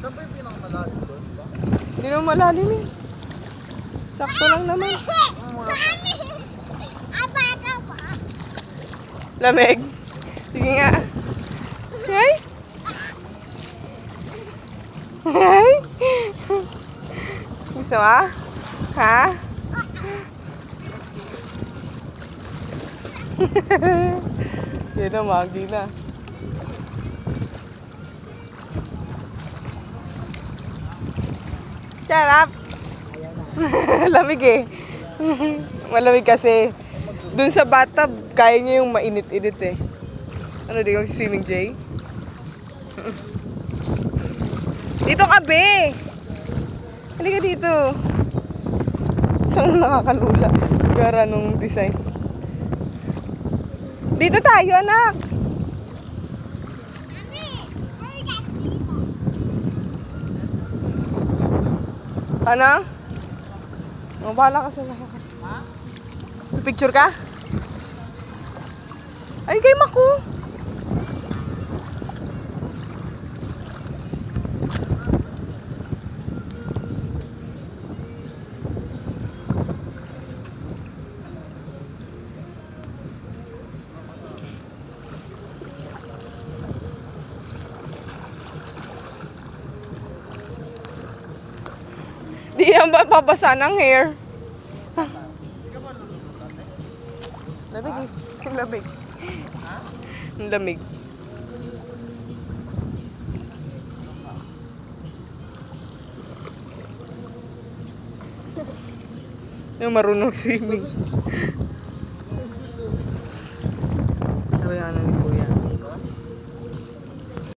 Saan ba yung pinakamalalim doon? Hindi naman malalim eh. Sakto lang naman. Lamig. Sige nga. Hey? Hey? Gusto mo? Ha? Yan na, magi na. Charap! Lamig eh. Malamig kasi. Dun sa bathtub, kaya niya yung mainit-init eh. Ano, di ka swimming, Jay? Dito ka, be! Halika dito. Saan nakakalula? Gara nung design. Dito tayo, anak! Ano? Bahala ka sa lahat. Picture ka? Ay, kay Maku! Di yan ba babasa ng hair? Lamig eh. Ang lamig. Ang lamig. Yung marunong swimming.